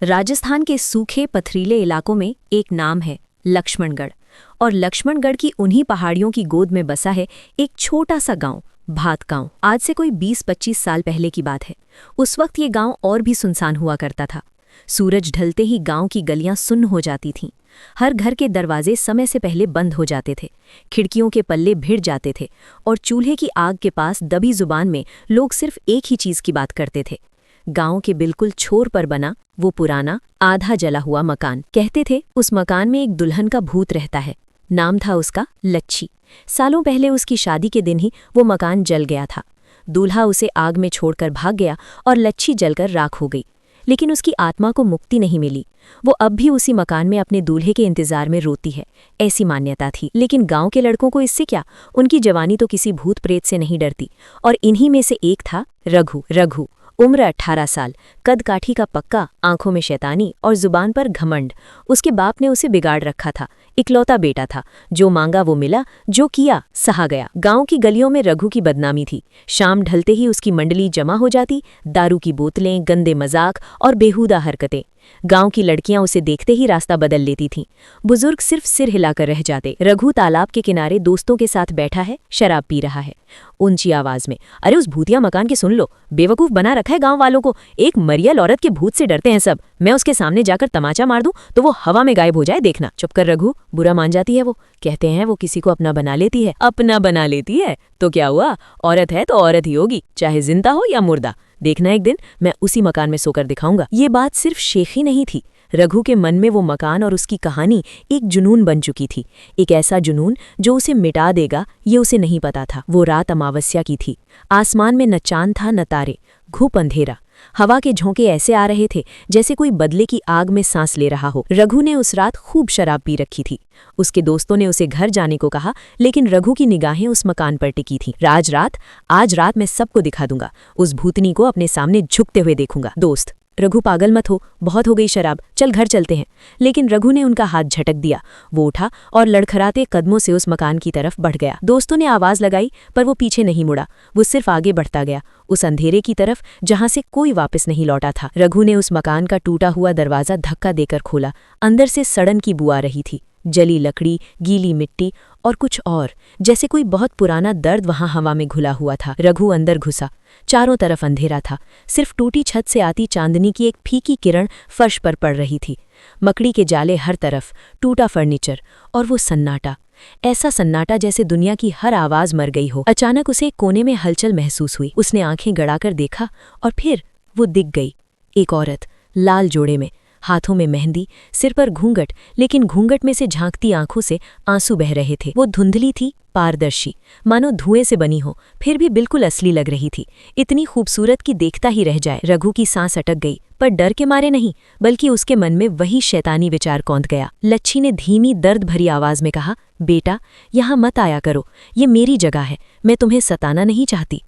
राजस्थान के सूखे पथरीले इलाकों में एक नाम है लक्ष्मणगढ़। और लक्ष्मणगढ़ की उन्हीं पहाड़ियों की गोद में बसा है एक छोटा सा गांव, भात गांव। आज से कोई 20-25 साल पहले की बात है। उस वक्त ये गांव और भी सुनसान हुआ करता था। सूरज ढलते ही गांव की गलियां सुन्न हो जाती थीं। हर घर के दरवाजे समय से पहले बंद हो जाते थे, खिड़कियों के पल्ले भिड़ जाते थे और चूल्हे की आग के पास दबी जुबान में लोग सिर्फ एक ही चीज की बात करते थे, गांव के बिल्कुल छोर पर बना वो पुराना आधा जला हुआ मकान। कहते थे उस मकान में एक दुल्हन का भूत रहता है। नाम था उसका लच्छी। सालों पहले उसकी शादी के दिन ही वो मकान जल गया था। दूल्हा उसे आग में छोड़कर भाग गया और लच्छी जलकर राख हो गई। लेकिन उसकी आत्मा को मुक्ति नहीं मिली। वो अब भी उसी मकान में अपने दूल्हे के इंतजार में रोती है, ऐसी मान्यता थी। लेकिन गांव के लड़कों को इससे क्या, उनकी जवानी तो किसी भूत प्रेत से नहीं डरती। और इन्हीं में से एक था रघु। उम्र 18 साल, कद काठी का पक्का, आंखों में शैतानी और जुबान पर घमंड। उसके बाप ने उसे बिगाड़ रखा था। इकलौता बेटा था, जो मांगा वो मिला, जो किया सहा गया। गांव की गलियों में रघु की बदनामी थी। शाम ढलते ही उसकी मंडली जमा हो जाती, दारू की बोतलें, गंदे मजाक और बेहुदा हरकतें। गांव की लड़कियां उसे देखते ही रास्ता बदल लेती थीं। बुजुर्ग सिर्फ सिर हिलाकर रह जाते। रघु तालाब के किनारे दोस्तों के साथ बैठा है, शराब पी रहा है। ऊंची आवाज में, अरे उस भूतिया मकान की सुन लो, बेवकूफ बना रखा है गांव वालों को। एक मरियल औरत के भूत से डरते हैं सब। मैं उसके सामने जाकर तमाचा मार दूं तो वो हवा में गायब हो जाए, देखना। चुप कर रघु, बुरा मान जाती है वो। कहते हैं वो किसी को अपना बना लेती है। अपना बना लेती है तो क्या हुआ, औरत है तो औरत ही होगी, चाहे जिंदा हो या मुर्दा। देखना एक दिन मैं उसी मकान में सोकर दिखाऊंगा। ये बात सिर्फ शेखी नहीं थी। रघु के मन में वो मकान और उसकी कहानी एक जुनून बन चुकी थी। एक ऐसा जुनून जो उसे मिटा देगा, ये उसे नहीं पता था। वो रात अमावस्या की थी। आसमान में न चांद था न तारे, घुप अंधेरा। हवा के झोंके ऐसे आ रहे थे जैसे कोई बदले की आग में सांस ले रहा हो। रघु ने उस रात खूब शराब पी रखी थी। उसके दोस्तों ने उसे घर जाने को कहा, लेकिन रघु की निगाहें उस मकान पर टिकी थीं। आज रात मैं सबको दिखा दूंगा, उस भूतनी को अपने सामने झुकते हुए देखूंगा। दोस्त, रघु पागल मत हो, बहुत हो गई शराब, चल घर चलते हैं। लेकिन रघु ने उनका हाथ झटक दिया। वो उठा और लड़खड़ाते कदमों से उस मकान की तरफ बढ़ गया। दोस्तों ने आवाज लगाई पर वो पीछे नहीं मुड़ा। वो सिर्फ आगे बढ़ता गया, उस अंधेरे की तरफ जहां से कोई वापस नहीं लौटा था। रघु ने उस मकान का टूटा हुआ दरवाजा धक्का देकर खोला। अंदर से सड़न की बू आ रही थी, जली लकड़ी, गीली मिट्टी और कुछ और, जैसे कोई बहुत पुराना दर्द वहां हवा में घुला हुआ था। रघु अंदर घुसा। चारों तरफ अंधेरा था। सिर्फ टूटी छत से आती चांदनी की एक फीकी किरण फर्श पर पड़ रही थी। मकड़ी के जाले हर तरफ, टूटा फर्नीचर और वो सन्नाटा, ऐसा सन्नाटा जैसे दुनिया की हर आवाज मर गई हो। अचानक उसे एक कोने में हलचल महसूस हुई। उसने आंखें गड़ाकर देखा और फिर वो दिख गई। एक औरत, लाल जोड़े में, हाथों में मेहंदी, सिर पर घूंघट, लेकिन घूंघट में से झांकती आंखों से आंसू बह रहे थे। वो धुंधली थी, पारदर्शी, मानो धुएं से बनी हो, फिर भी बिल्कुल असली लग रही थी। इतनी खूबसूरत कि देखता ही रह जाए। रघु की सांस अटक गई, पर डर के मारे नहीं, बल्कि उसके मन में वही शैतानी विचार कौंध गया। लच्छी ने धीमी दर्द भरी आवाज में कहा, बेटा, यहाँ मत आया करो, ये मेरी जगह है, मैं तुम्हें सताना नहीं चाहती।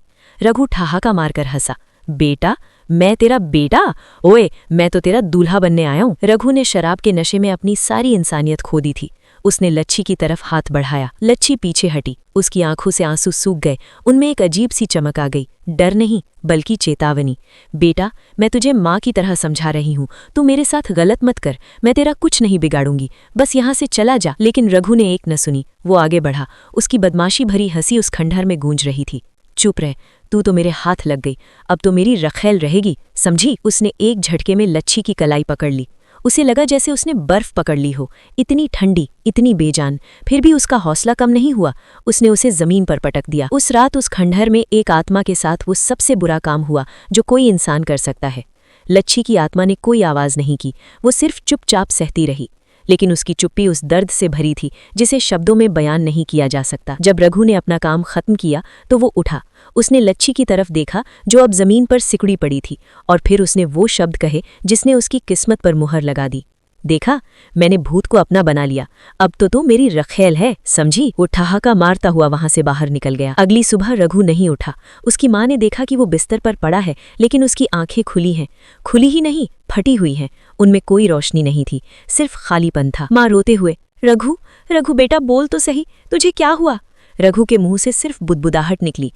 रघु ठहाका मारकर हंसा। बेटा? मैं तेरा बेटा? ओए, मैं तो तेरा दूल्हा बनने आया हूं। रघु ने शराब के नशे में अपनी सारी इंसानियत खो दी थी। उसने लच्छी की तरफ हाथ बढ़ाया। लच्छी पीछे हटी। उसकी आंखों से आंसू सूख गए। उनमें एक अजीब सी चमक आ गई, डर नहीं बल्कि चेतावनी। बेटा, मैं तुझे माँ की तरह समझा रही हूँ, तू मेरे साथ गलत मत कर, मैं तेरा कुछ नहीं बिगाड़ूंगी, बस यहाँ से चला जा। लेकिन रघु ने एक न सुनी। वो आगे बढ़ा। उसकी बदमाशी भरी हंसी उस खंडहर में गूंज रही थी। चुप रह, तू तो मेरे हाथ लग गई, अब तो मेरी रखेल रहेगी, समझी? उसने एक झटके में लच्छी की कलाई पकड़ ली। उसे लगा जैसे उसने बर्फ पकड़ ली हो, इतनी ठंडी, इतनी बेजान। फिर भी उसका हौसला कम नहीं हुआ। उसने उसे जमीन पर पटक दिया। उस रात उस खंडहर में एक आत्मा के साथ वो सबसे बुरा काम हुआ जो कोई इंसान कर सकता है। लच्छी की आत्मा ने कोई आवाज नहीं की, वो सिर्फ चुपचाप सहती रही। लेकिन उसकी चुप्पी उस दर्द से भरी थी जिसे शब्दों में बयान नहीं किया जा सकता। जब रघु ने अपना काम खत्म किया तो वो उठा। उसने लच्छी की तरफ देखा जो अब जमीन पर सिकुड़ी पड़ी थी, और फिर उसने वो शब्द कहे जिसने उसकी किस्मत पर मुहर लगा दी। देखा, मैंने भूत को अपना बना लिया, अब तो तू मेरी रखेल है, समझी? वो ठहाका मारता हुआ वहां से बाहर निकल गया। अगली सुबह रघु नहीं उठा। उसकी माँ ने देखा कि वो बिस्तर पर पड़ा है, लेकिन उसकी आंखें खुली हैं। खुली ही नहीं, फटी हुई हैं। उनमें कोई रोशनी नहीं थी, सिर्फ खालीपन था। माँ रोते हुए, रघु, रघु बेटा, बोल तो सही, तुझे क्या हुआ? रघु के मुंह से सिर्फ बुदबुदाहट निकली।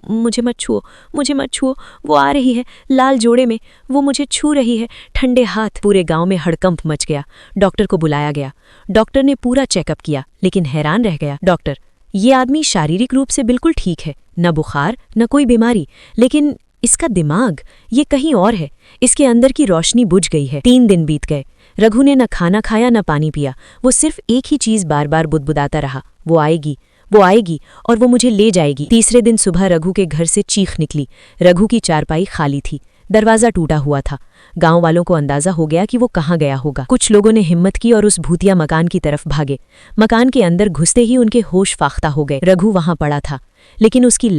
मुझे मत छुओ, मुझे मत छुओ, वो आ रही है लाल जोड़े में, वो मुझे छू रही है, ठंडे हाथ। पूरे गांव में हड़कंप मच गया। डॉक्टर को बुलाया गया। डॉक्टर ने पूरा चेकअप किया, लेकिन हैरान रह गया। डॉक्टर, ये आदमी शारीरिक रूप से बिल्कुल ठीक है, न बुखार न कोई बीमारी, लेकिन इसका दिमाग ये कहीं और है। इसके अंदर की रोशनी बुझ गई है। 3 दिन बीत गए। रघु ने न खाना खाया न पानी पिया। वो सिर्फ एक ही चीज बार बार बुदबुदाता रहा, वो आएगी और वो मुझे ले जाएगी। तीसरे दिन सुबह रघु के घर से चीख निकली। रघु की चारपाई खाली थी, दरवाजा टूटा हुआ था। गांव वालों को अंदाजा हो गया कि वो कहाँ गया होगा। कुछ लोगों ने हिम्मत की और उस भूतिया मकान की तरफ भागे। मकान के अंदर घुसते ही उनके होश फाख्ता हो गए। रघु वहां पड़ा था, लेकिन उसकी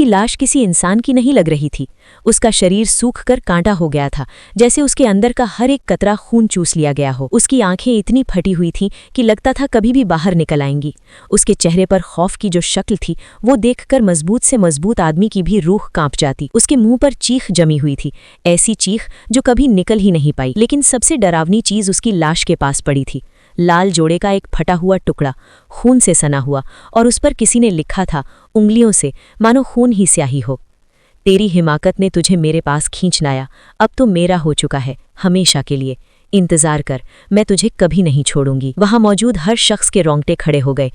लाश किसी इंसान की नहीं लग रही थी। उसका शरीर सूख कर कांटा हो गया था, जैसे उसके अंदर का हर एक कतरा खून चूस लिया गया हो। उसकी आंखें इतनी फटी हुई थीं कि लगता था कभी भी बाहर निकल आएंगी। उसके चेहरे पर खौफ की जो शक्ल थी, वो देखकर मजबूत से मजबूत आदमी की भी रूह कांप जाती। उसके मुंह पर चीख जमी हुई थी, ऐसी चीख जो कभी निकल ही नहीं पाई। लेकिन सबसे डरावनी चीज उसकी लाश के पास पड़ी थी। लाल जोड़े का एक फटा हुआ टुकड़ा, खून से सना हुआ, और उस पर किसी ने लिखा था उंगलियों से, मानो खून ही स्याही हो। तेरी हिमाकत ने तुझे मेरे पास खींच लाया, अब तो मेरा हो चुका है हमेशा के लिए। इंतजार कर, मैं तुझे कभी नहीं छोड़ूंगी। वहां मौजूद हर शख्स के रोंगटे खड़े हो गए।